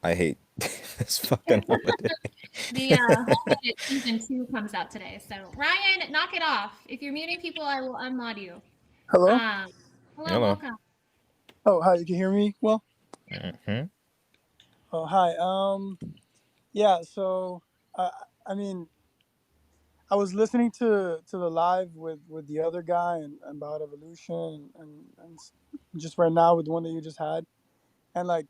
I hate this fucking holiday. The Whole Loaded season 2 comes out today. So Ryan, knock it off. If you're muting people, I will unmod you. Hello? Um, Hello, Hello. welcome. Oh, hi. You can hear me well? Hmm. Oh, hi. Yeah. So, I, I mean, I was listening to the live with the other guy and about evolution and just right now with the one that you just had, and like,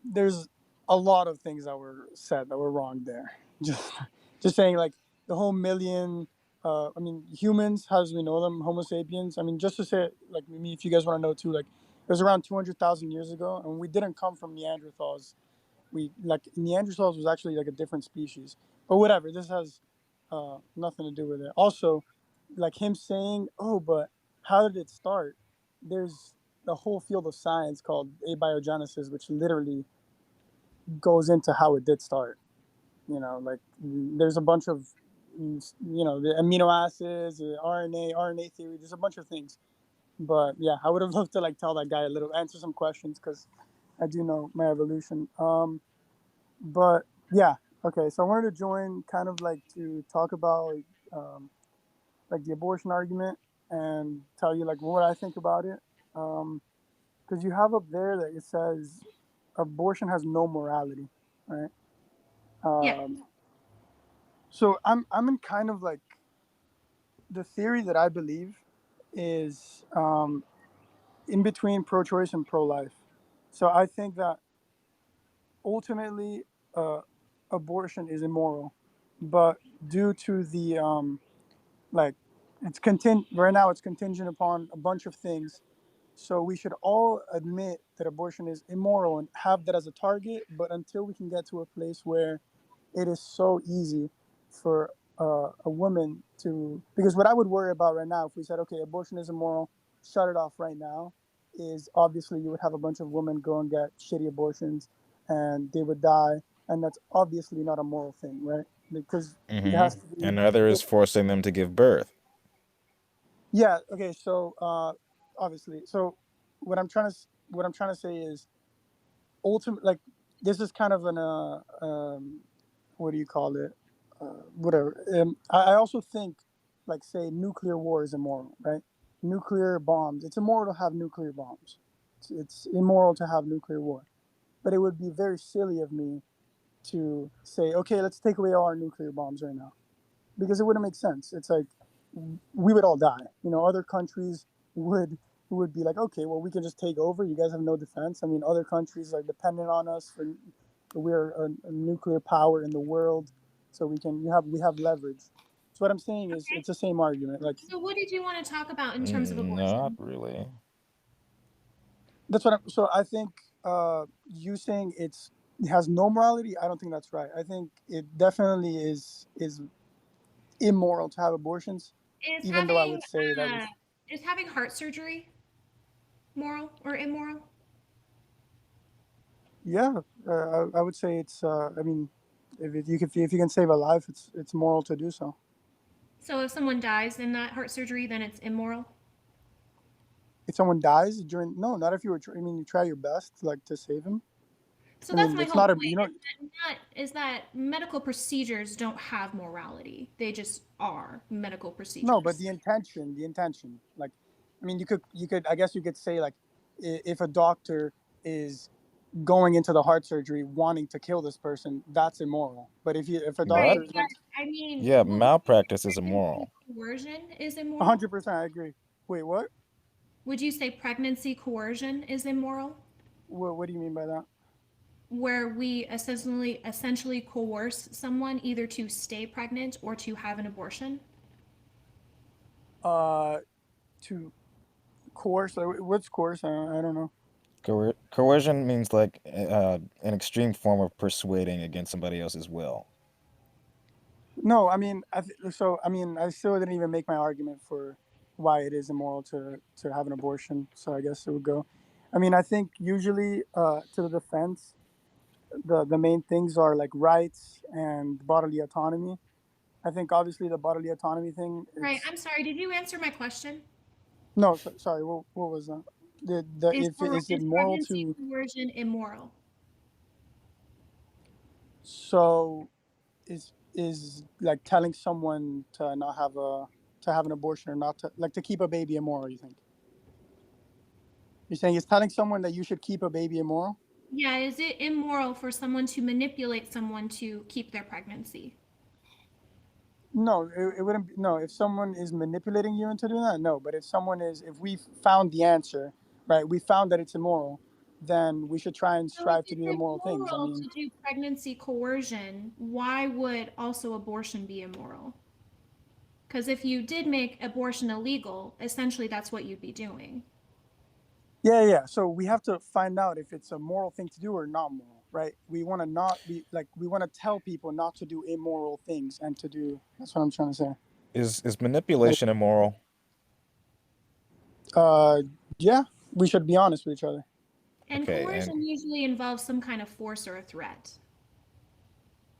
there's a lot of things that were said that were wrong there. Just, just saying like the whole million. I mean, humans as we know them, Homo sapiens. I mean, just to say, like, I mean, if you guys want to know too, like, it was around 200,000 years ago, and we didn't come from Neanderthals. We like Neanderthals was actually like a different species, but whatever. This has nothing to do with it. Also, like him saying, "Oh, but how did it start?" There's a whole field of science called abiogenesis, which literally goes into how it did start. Like there's a bunch of, the amino acids, the RNA theory. There's a bunch of things. But yeah, I would have loved to like tell that guy a little, answer some questions because I do know my evolution. But yeah, okay. So I wanted to join, kind of like to talk about like the abortion argument and tell you like what I think about it. Because you have up there that it says abortion has no morality, right? Yeah. Um, so I'm in kind of like the theory that I believe is in between pro-choice and pro-life. So I think that ultimately uh, abortion is immoral, but due to the like it's contingent right now, it's contingent upon a bunch of things. So we should all admit that abortion is immoral and have that as a target. But until we can get to a place where it is so easy for a woman to, because what I would worry about right now, if we said, okay, abortion is immoral, shut it off right now, is obviously you would have a bunch of women go and get shitty abortions and they would die. And that's obviously not a moral thing, right? Because it Hmm. has to be. Another is forcing them to give birth. Yeah. Okay. So obviously, so what I'm trying to say is ultimate. Like this is kind of an what do you call it? Whatever. I also think, like, say, nuclear war is immoral, right? Nuclear bombs. It's immoral to have nuclear bombs. It's immoral to have nuclear war. But it would be very silly of me to say, okay, let's take away all our nuclear bombs right now, because it wouldn't make sense. It's like we would all die. Other countries would be like, okay, well, we can just take over. You guys have no defense. I mean, other countries are dependent on us for we're a nuclear power in the world, so we have leverage. So what I'm saying is, Okay. it's the same argument. Like So what did you want to talk about in terms of Not abortion? really. that's what I'm. So I think you saying it has no morality. I don't think that's right. I think it definitely is immoral to have abortions, Is even though I having would say that uh was. is having heart surgery moral or immoral? Yeah, I would say it's. I mean, if you can save a life, it's moral to do so. So if someone dies in that heart surgery, then it's immoral? If someone dies during, no, not if you were. I mean, you try your best like to save him. So I that's mean, my it's whole not a, point is that medical procedures don't have morality. They just are medical no, but procedures. the intention, like, I mean, I guess you could say like, if a doctor is going into the heart surgery wanting to kill this person, that's immoral. But if a What? doctor Right, is going, but I mean, Yeah, would you say malpractice is pregnancy immoral. coercion is immoral? 100%, I agree. Wait, what? Would you say pregnancy coercion is immoral? What do you mean by that? Where we essentially coerce someone either to stay pregnant or to have an abortion? Uh, to coerce? Like, what's coerce? I don't know. Coercion means like an extreme form of persuading against somebody else's will. No, I mean, so I mean, I still didn't even make my argument for why it is immoral to have an abortion. So I guess it would go. I mean, I think usually to the defense, the main things are like rights and bodily autonomy. I think obviously the bodily autonomy thing. Right, It's I'm sorry, did you answer my question? no, sorry. What was that? The Is if is it is moral pregnancy to? coercion immoral? So is like telling someone to not have a to have an abortion or not to like to keep a baby immoral, you think? You're saying it's telling someone that you should keep a baby immoral? Yeah, is it immoral for someone to manipulate someone to keep their pregnancy? No, it wouldn't be, no, if someone is manipulating you into doing that, no. But if someone is, if we found the answer, right, we found that it's immoral, then we should try and So if strive to it's do immoral things. I immoral mean, to do pregnancy coercion, why would also abortion be immoral? Because if you did make abortion illegal, essentially that's what you'd be doing. yeah, yeah. So we have to find out if it's a moral thing to do or not moral, right? We want to not be like, we want to tell people not to do immoral things and to do, that's what I'm trying to say. Is Like, manipulation immoral? uh, yeah, we should be honest with each other. And Okay, coercion and usually involves some kind of force or a threat.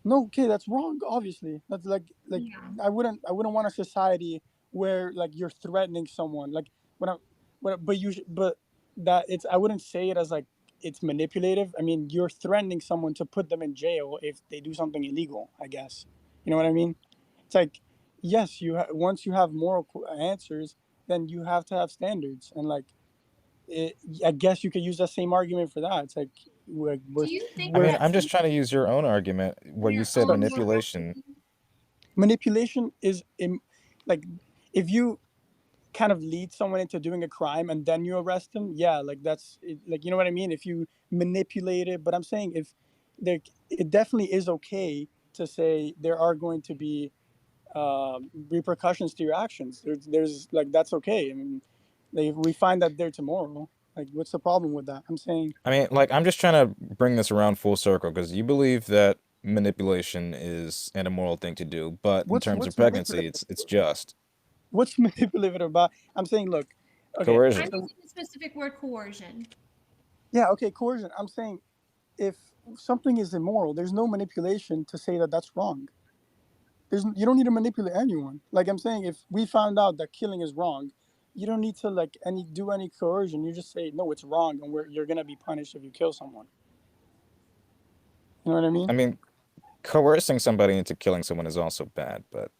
No, okay, that's wrong. Obviously, that's like Yeah. I wouldn't want a society where like you're threatening someone. Like but but that it's I wouldn't say it as like it's manipulative. I mean, you're threatening someone to put them in jail if they do something illegal. I guess you know what I mean. It's like yes, once you have moral answers, then you have to have standards and like it, I guess you could use that same argument for that. It's like Do you think I we're mean, that I'm just some trying to use your own argument where you your said own manipulation. morality? manipulation is like if you kind of lead someone into doing a crime and then you arrest them, yeah, like that's it, like you know what I mean, if you manipulate it. But I'm saying if there, it definitely is okay to say there are going to be repercussions to your actions. There's like that's okay. I mean, like, if we find that they're tomorrow, like what's the problem with that? I'm saying I mean, like, I'm just trying to bring this around full circle because you believe that manipulation is an immoral thing to do, but in terms of what's pregnancy, manipulative, it's just what's manipulative about. I'm saying look, okay, I'm coercion. so using the specific word coercion. yeah, okay, coercion. I'm saying if something is immoral, there's no manipulation to say that that's wrong. You don't need to manipulate anyone. Like I'm saying, if we found out that killing is wrong, you don't need to like any coercion. You just say no, it's wrong, and you're gonna be punished if you kill someone. You know what I mean? I mean, coercing somebody into killing someone is also bad, but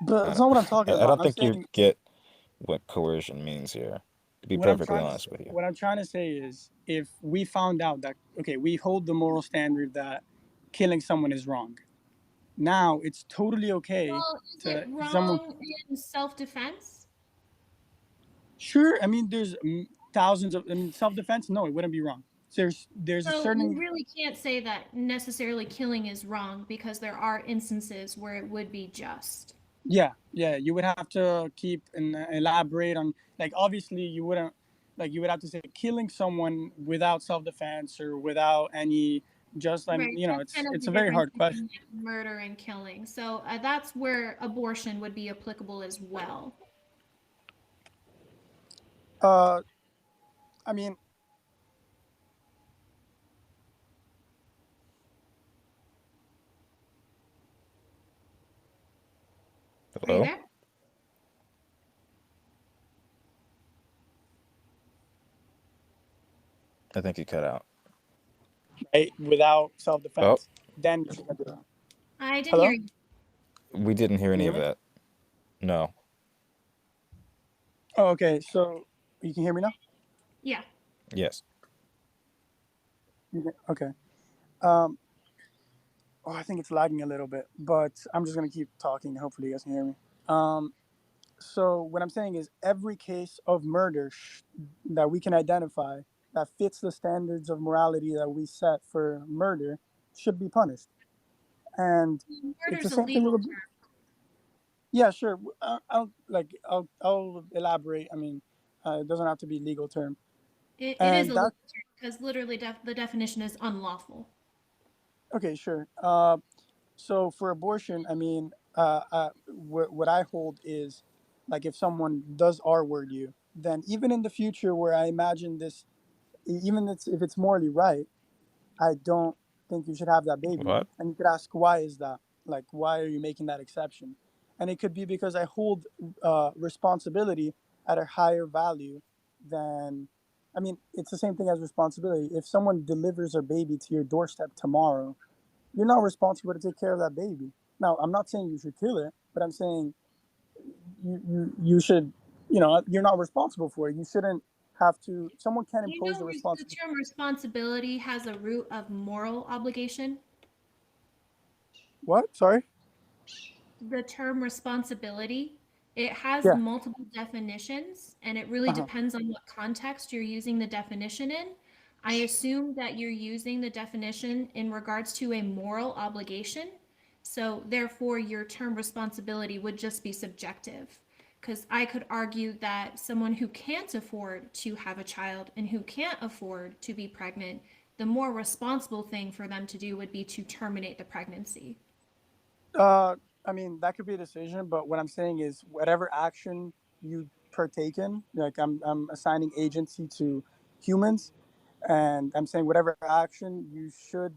But I that's not what I'm talking I about. don't I'm think you saying get what coercion means here, to be what I'm perfectly trying to honest with you. what I'm trying to say is if we found out that okay, we hold the moral standard that killing someone is wrong. Now it's totally okay Well, is it to if someone. wrong in self-defense? Sure, I mean, there's thousands of in self-defense. No, it wouldn't be wrong. There's a So you certain. really can't say that necessarily killing is wrong because there are instances where it would be just. Yeah, yeah. You would have to keep and elaborate on like obviously you wouldn't like you would have to say killing someone without self-defense or without any just like Right, you know that's kind of it's the a very difference hard question. between like murder and killing. So that's where abortion would be applicable as well. Uh, I mean, Are you Hello? there? I think you cut out. right, without Oh, self-defense, then you should do that. I didn't hear Hello, you. we didn't hear can any you of hear me? that. No. Oh, okay. So you can hear me now. Yeah. Yes. Okay. Um, oh, I think it's lagging a little bit, but I'm just gonna keep talking. Hopefully, you guys can hear me. Um, so what I'm saying is, every case of murder that we can identify that fits the standards of morality that we set for murder should be punished. And it's the Murder's a same thing legal with. term. Yeah, sure. I'll elaborate. I mean, it doesn't have to be legal term. It is And a that legal term because literally the definition is unlawful. okay, sure. So for abortion, I mean, what I hold is like if someone does R word you, then even in the future where I imagine this, even if it's morally right, I don't think you should have that baby. What? And you could ask, why is that? Like, why are you making that exception? And it could be because I hold responsibility at a higher value than, it's the same thing as responsibility. If someone delivers a baby to your doorstep tomorrow, you're not responsible to take care of that baby. Now, I'm not saying you should kill it, but I'm saying you should, you're not responsible for it. You shouldn't have to. Someone can't You impose know, the the responsibility. term responsibility has a root of moral obligation. What? Sorry. The term responsibility, it has Yeah. multiple definitions, and it really Uh huh. depends on what context you're using the definition in. I assume that you're using the definition in regards to a moral obligation. So therefore, your term responsibility would just be subjective. Because I could argue that someone who can't afford to have a child and who can't afford to be pregnant, the more responsible thing for them to do would be to terminate the pregnancy. Uh, I mean, that could be a decision, but what I'm saying is whatever action you partake in, like I'm assigning agency to humans, and I'm saying whatever action you should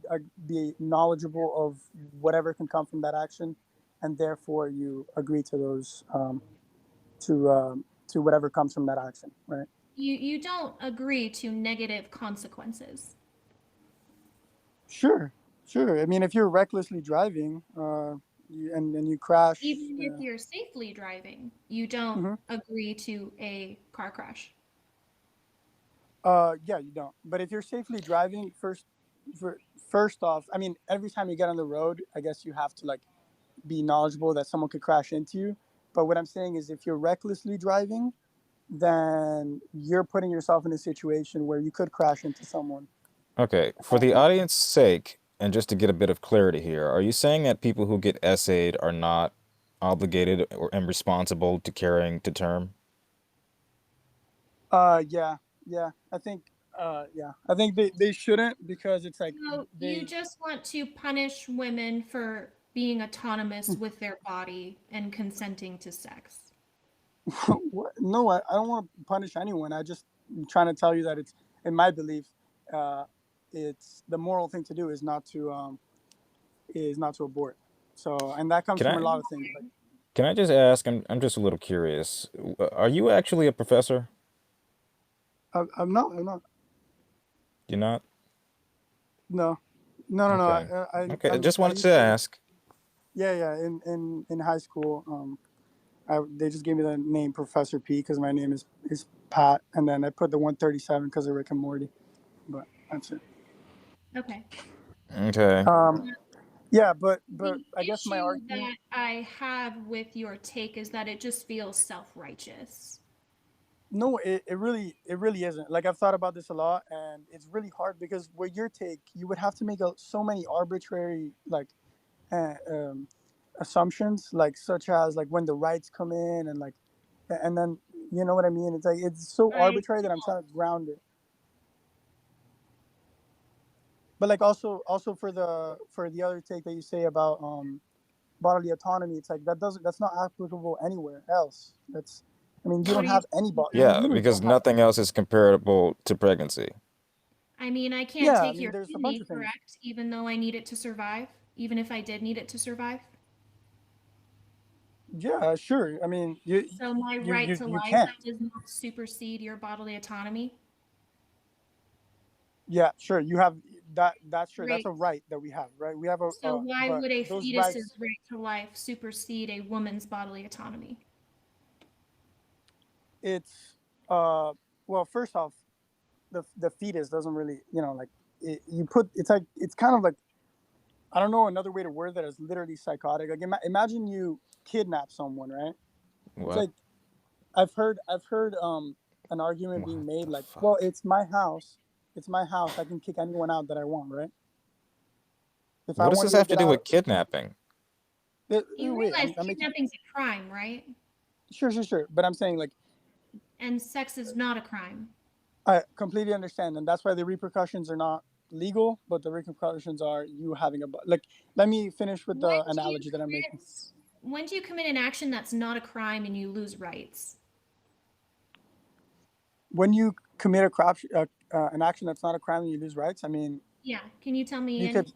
be knowledgeable of whatever can come from that action, and therefore you agree to those to whatever comes from that action, right? You don't agree to negative consequences. Sure, sure. I mean, if you're recklessly driving, and you crash, Even if you're safely driving, you don't mhm. agree to a car crash. Yeah, you don't. But if you're safely driving, first off, I mean, every time you get on the road, I guess you have to like be knowledgeable that someone could crash into you. But what I'm saying is, if you're recklessly driving, then you're putting yourself in a situation where you could crash into someone. Okay, for the audience's sake, and just to get a bit of clarity here, are you saying that people who get essayed are not obligated and responsible to carrying to term? Yeah, yeah. I think they shouldn't because it's like So you they. just want to punish women for being autonomous with their body and consenting to sex. No, I don't want to punish anyone. I just am trying to tell you that it's in my belief, uh, it's the moral thing to do is not to abort. So, and that comes Can from a I lot of things. Like, can I just ask? I'm just a little curious. Are you actually a professor? I'm not. I'm not. You're not? No, no, no, no. Okay. Okay, I just I wanted to used to. ask. Yeah, yeah. In high school, they just gave me the name Professor P because my name is Pat, and then I put the 137 because of Rick and Morty. But that's it. Okay. Okay. Um, yeah, but The I guess my issue argument. that I have with your take is that it just feels self-righteous. No, it really isn't. Like I've thought about this a lot, and it's really hard because with your take, you would have to make so many arbitrary like uh, um, assumptions, like such as like when the rights come in, and like, and then you know what I mean. It's like it's so I arbitrary that I'm trying to ground it. But like also for the other take that you say about bodily autonomy, it's like that's not applicable anywhere else. That's I mean you What don't are you have any talking you about? Yeah, humans because don't have. nothing else is comparable to pregnancy. I mean, I can't Yeah, I take mean your there's a bunch kidney, of things. correct? Even though I need it to survive, even if I did need it to survive. Yeah, sure. I mean, So my you right you to you life can't. does not supersede your bodily autonomy. Yeah, sure. You have that. That's sure. That's Great. a right that we have, right? We have a. So why But would a those fetus's rights, right to life supersede a woman's bodily autonomy? it's well, first off, the fetus doesn't really, like you put. It's like it's kind of like I don't know another way to word that is literally psychotic. Like imagine you kidnap someone, right? It's What? like I've heard an argument What being made the like, well, fuck? it's my house. It's my house. I can kick anyone out that I want, right? If I What does want this you to have to get do out, with kidnapping? You wait, realize I'm making kidnapping's a crime, right? sure, sure, sure. But I'm saying like And sex is not a crime. I completely understand, and that's why the repercussions are not legal, but the repercussions are you having like. Let me finish with When the do you analogy that I'm making. commit when do you commit an action that's not a crime and you lose rights? When you commit an action that's not a crime and you lose rights, I mean, Yeah, can you tell me you any? could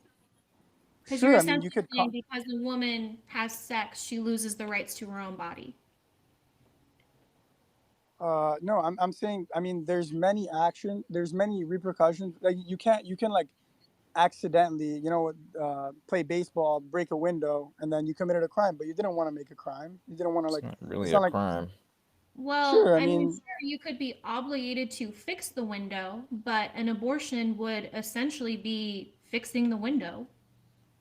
Because you're sure. I mean, you essentially could. saying because a woman has sex, she loses the rights to her own body. No, I'm saying. I mean, there's many repercussions. Like you can like accidentally, play baseball, break a window, and then you committed a crime, but you didn't want to make a crime. You didn't want to It's like. not really It's a not like. crime. Well, Sure, I I mean, mean, sure, you could be obligated to fix the window, but an abortion would essentially be fixing the window.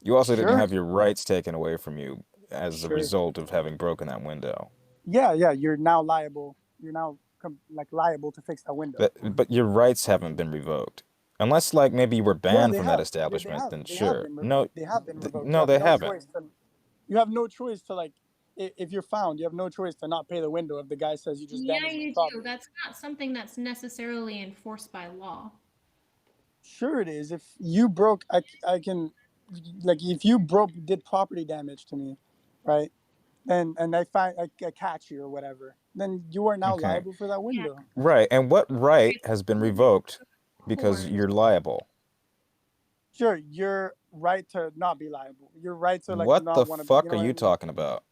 You also didn't sure, have your rights taken away from you as a sure. result of having broken that window. Yeah, yeah. You're now liable. You're now like liable to fix that window. But your rights haven't been revoked. Unless like maybe you were Yeah, banned they from that have. establishment, then They have sure. been. No, They have been revoked. You no, have they no haven't. choice to. You have no choice to like. If you're found, you have no choice to not pay the window if the guy says you just Yeah, damaged my you do. property. That's not something that's necessarily enforced by law. Sure, it is. If you broke, I can, like, if you broke, did property damage to me, right? And I catch you or whatever, then you are now Okay. liable for that Yeah, window. Right. And what right right. has been You would go revoked to because court. you're liable? Sure, your right to not be liable. Your right to like What the not want to. You fuck know are what I you mean? talking about?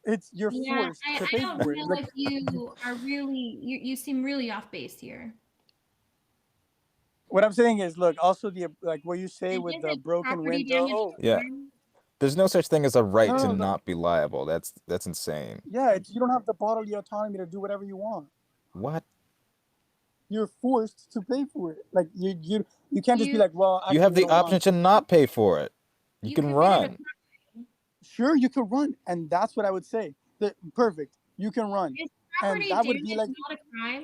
It's you're Yeah, forced to I pay don't for it. know Like if you are really, you seem really off base here. what I'm saying is, look, also the like what you say And with the isn't broken property window. damage Oh a Yeah. crime? There's no such thing as a right no, to no, no. not be liable. That's insane. Yeah, you don't have the bodily autonomy to do whatever you want. What? You're forced to pay for it. Like you can't just be You like, well, You actually, have you the know what? I'm option to not pay for it. You you can committed a run. crime. sure you could run, and that's what I would say. Perfect. You can run, Is and property that would be damage like, not a crime?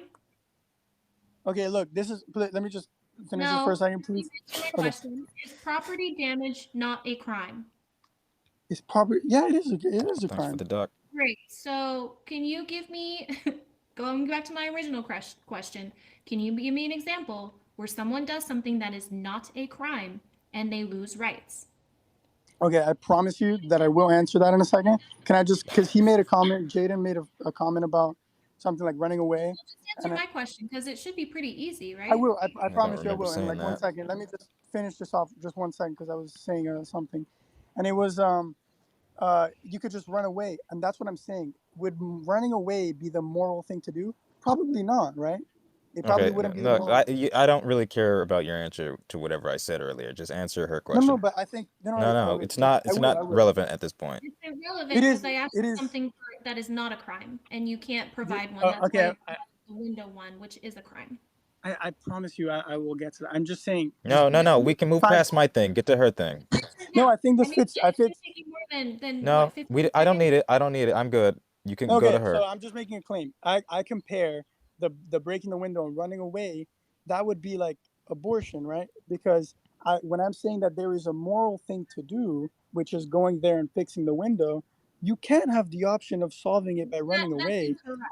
okay, look, this is. Let me just finish this for a No, second, please please. answer my Okay, question. Is property damage not a crime? it's probably yeah, it is a Thanks for crime. the duck. Great. So, can you give me, going back to my original question, can you give me an example where someone does something that is not a crime and they lose rights? Okay, I promise you that I will answer that in a second. Can I just because he made a comment, Jaden made a comment about something like running away, Well, just and answer my question because it should be pretty easy, I right? will. I I don't promise you I remember will. In saying like one that. second, let me just finish this off just one second because I was saying something, and it was you could just run away, and that's what I'm saying. Would running away be the moral thing to do? Probably not, right? It probably Okay, wouldn't be the no, moral. I don't really care about your answer to whatever I said earlier. Just answer her No, no, question. but I think no, No, no. no, Wait, wait, wait. I it's will. not I will. relevant at this point. It's irrelevant It because is. I asked It you is. something that is not a crime and you can't provide one. That's why Okay. you provided the window one, which is a crime. I promise you I will get to that. I'm just saying. Just No, no, no. We can move five. past my thing. Get to her thing. No, Now, I think I this mean, fits. I it's going to fits. take you more than what, No, 15 I don't seconds? need it. I don't need it. I'm good. You can go to Okay, so her. I'm just making a claim. I compare the breaking the window and running away. That would be like abortion, right? Because when I'm saying that there is a moral thing to do, which is going there and fixing the window, you can't have the option of solving it by running That's away. incorrect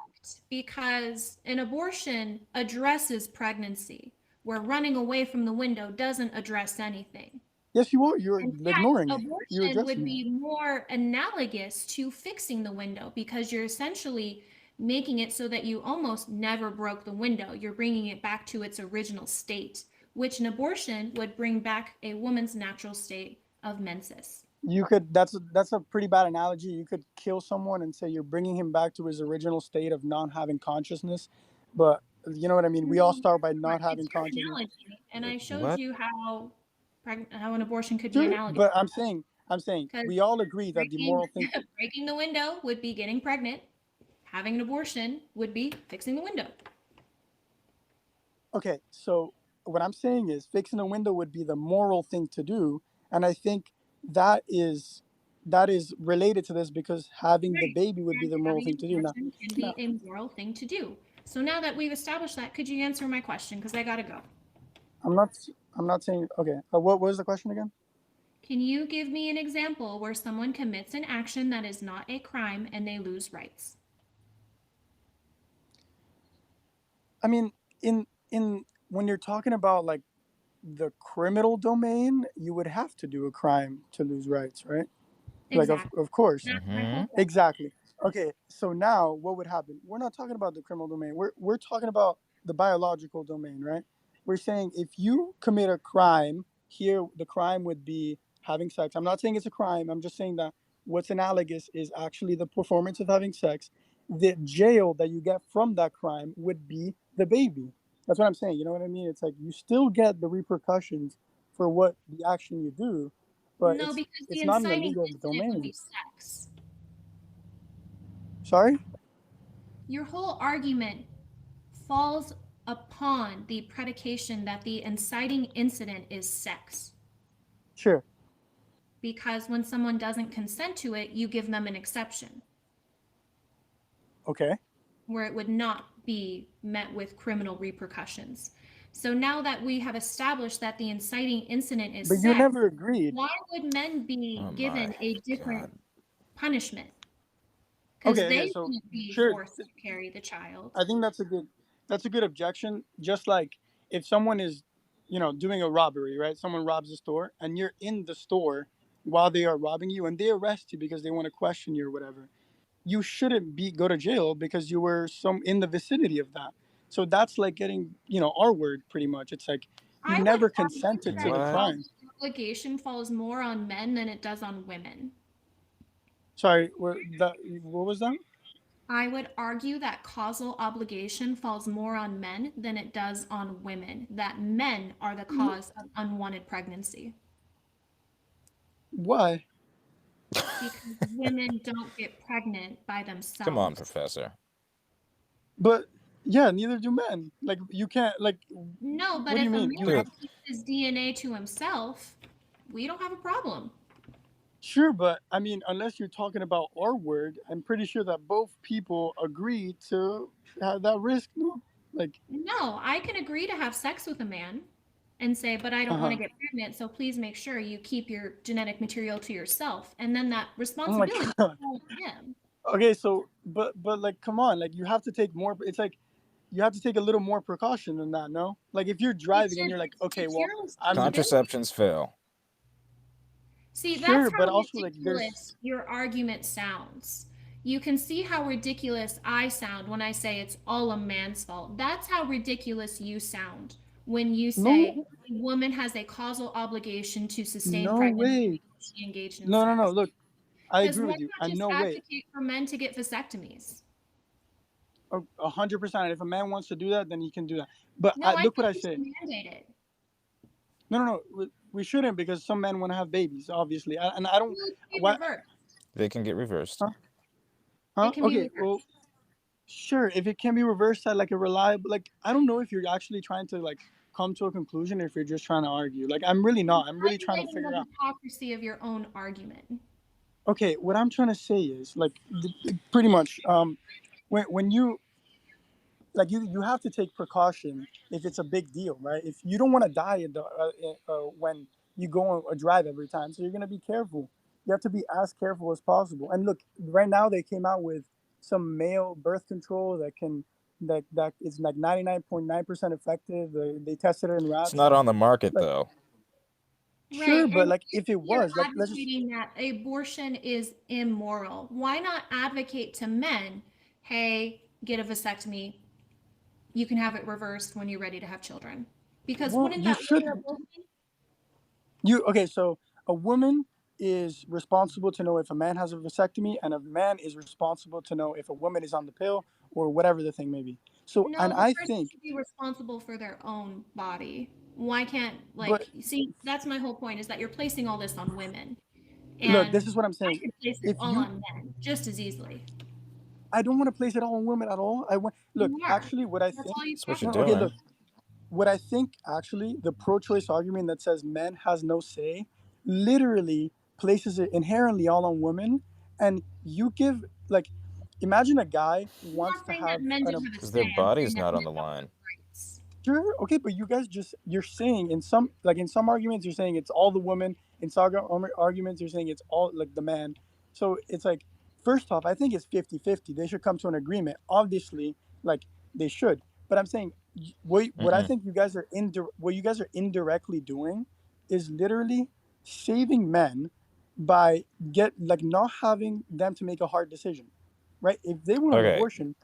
because an abortion addresses pregnancy, where running away from the window doesn't address anything. Yes, you are. You're In fact, ignoring it. You're abortion would addressing it. be more analogous to fixing the window because you're essentially making it so that you almost never broke the window. You're bringing it back to its original state, which an abortion would bring back a woman's natural state of menses. You could. That's a pretty bad analogy. You could kill someone and say you're bringing him back to his original state of not having consciousness, but you know what I mean. We all start by not It's having your consciousness. analogy, and I showed What? you how how an abortion could be Sure, analogous. but I'm saying Because we all agree that the breaking moral thing. breaking the window would be getting pregnant. Having an abortion would be fixing the window. Okay, so what I'm saying is fixing a window would be the moral thing to do, and I think that is that is related to this because having the Right. baby would be And the moral having thing an to do. Now, abortion can be now a moral thing to do. So now that we've established that, could you answer my question? Because I gotta go. I'm not I'm not saying okay. What was the question again? Can you give me an example where someone commits an action that is not a crime and they lose rights? I mean, in when you're talking about like the criminal domain, you would have to do a crime to lose rights, right? Like Exactly. of course. That's my whole Mm-hmm. point. Exactly. Okay, so now what would happen? We're not talking about the criminal domain. We're talking about the biological domain, right? We're saying if you commit a crime, here the crime would be having sex. I'm not saying it's a crime. I'm just saying that what's analogous is actually the performance of having sex. The jail that you get from that crime would be the baby. That's what I'm saying. You know what I mean? It's like you still get the repercussions for what the action you do, but No, it's because the it's not in the inciting legal incident would domain. be sex. Sorry. Your whole argument falls upon the predication that the inciting incident is sex. Sure. Because when someone doesn't consent to it, you give them an exception Okay. where it would not be met with criminal repercussions. So now that we have established that the inciting incident is But you sex, never agreed. why would men Oh be my given a different God. punishment? Because Okay. Okay. they So wouldn't be sure. forced to carry the child. I think that's a good objection. Just like if someone is, doing a robbery, right? Someone robs a store, and you're in the store while they are robbing you, and they arrest you because they want to question you or whatever. You shouldn't be go to jail because you were some in the vicinity of that. So that's like getting, our word pretty much. It's like you I would never argue consented to that the What? crime. causal obligation falls more on men than it does on women. Sorry, what was that? I would argue that causal obligation falls more on men than it does on women, that men are the cause of unwanted pregnancy Why? because women don't get pregnant by Come on, themselves. Professor. But yeah, neither do men. Like you can't like. No, but What do you if a mean? man You Dude, keeps his DNA to himself, we don't have a problem. Sure, but I mean, unless you're talking about our word, I'm pretty sure that both people agree to have that risk. No, like, No, I can agree to have sex with a man and say, but I don't want to uh-huh. get pregnant, so please make sure you keep your genetic material to yourself. And then that Oh my responsibility god. falls on him. Okay, so but like, come on, like you have to take more. It's like you have to take a little more precaution than that. No, like if you're driving and you're like, okay, It's well, your I'm responsibility. contraceptions fail. See, that's sure, how but also like ridiculous your argument sounds. You can see how ridiculous I sound when I say it's all a man's fault. That's how ridiculous you sound when you say no, a woman has a causal obligation to sustain no pregnancy way. before she engaged in No, no, no. sex. Look, I Because agree why with you, not and just no way. advocate for men to get vasectomies? 100%. If a man wants to do that, then he can do that. But No, I look what think I we should say. mandate it. No, no, no. We shouldn't because some men want to have babies, obviously, and I don't. Well, it can be What? reversed. They can get reversed. Huh? It Huh? can be Okay. Well, reversed. sure. If it can be reversed at like a reliable, like I don't know if you're actually trying to like come to a conclusion, or if you're just trying to argue. Like I'm really not. I'm really trying to Regulating figure the out. hypocrisy of your own argument. Okay, what I'm trying to say is like pretty much when you you have to take precaution if it's a big deal, right? If you don't want to die when you go on a drive every time, so you're gonna be careful. You have to be as careful as possible. And look, right now they came out with some male birth control that is like 99.9% effective. They tested it in It's rats. not on the market Like though. sure, Right. but And like if it you're was like let's just advocating that abortion is immoral. Why not advocate to men, hey, get a vasectomy. You can have it reversed when you're ready to have children. Because well wouldn't you that should lower abortion? You okay? So a woman is responsible to know if a man has a vasectomy, and a man is responsible to know if a woman is on the pill or whatever the thing may be. So, No, and the I person think, should be responsible for their own body. Why can't, but see, that's my whole point is that you're placing all this on women. look, And this is what I'm I saying. could place it If all you, on men just as easily. I don't want to place it all on women at all. I want look. You are. Actually, what I That's think. all you That's what talk you're No, okay, about. look. doing. What I think actually, the pro-choice argument that says men has no say, literally places it inherently all on women, and you give like, imagine a guy I'm wants not to saying that have men an don't have a Because their say. I'm saying body's that not on men the don't have line. rights. Sure. Okay, but you guys you're saying in some arguments you're saying it's all the women. In some arguments you're saying it's all like the man. So it's like first off, I think it's 50-50. They should come to an agreement. Obviously, like they should. But I'm saying what I Mm-mm. think what you guys are indirectly doing is literally saving men by get like not having them to make a hard decision. Right? If they want an Okay, abortion,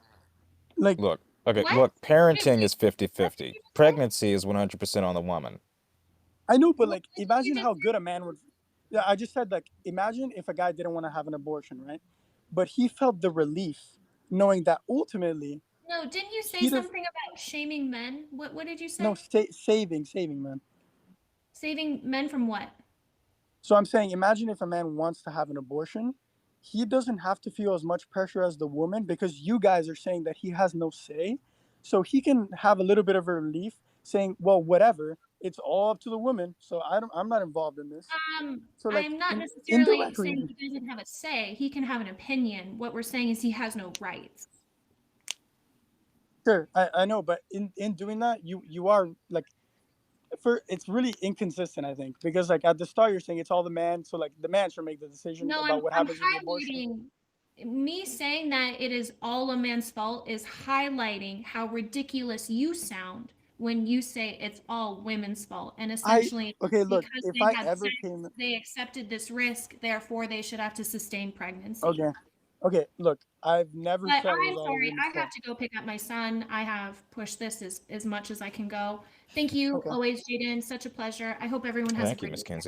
like look. Okay, What? look. Wait, Parenting wait. is What did 50-50. you just say? Pregnancy is 100% on the woman. I know, but What like, did you imagine just how say? good a man would. Yeah, I just said like, imagine if a guy didn't want to have an abortion, right? But he felt the relief knowing that ultimately No, didn't you say he does something about shaming men? What did you no say? saving man. Saving men from what? So I'm saying, imagine if a man wants to have an abortion, he doesn't have to feel as much pressure as the woman because you guys are saying that he has no say. So he can have a little bit of a relief saying, well, whatever, it's all up to the woman. So I'm not involved in this. So like I'm not necessarily saying indirectly, he doesn't have a say. He can have an opinion. What we're saying is he has no rights. sure, I know, but in doing that, you are like, for it's really inconsistent, I think, because like at the start you're saying it's all the man, so like the man should make the decision No, about what I'm happens with the abortion. highlighting me saying that it is all a man's fault is highlighting how ridiculous you sound when you say it's all women's fault. And I essentially, Okay, look, because if they I had ever sex, came, they accepted this risk, therefore they should have to sustain pregnancy. okay, okay, look, I've never But said it was I'm all a sorry, woman's I have fault. to go pick up my son. I have pushed this as much as I can go. Thank you Okay. always, Jaden. Such a pleasure. I hope everyone has a Thank you, great Miss weekend. Kinsey.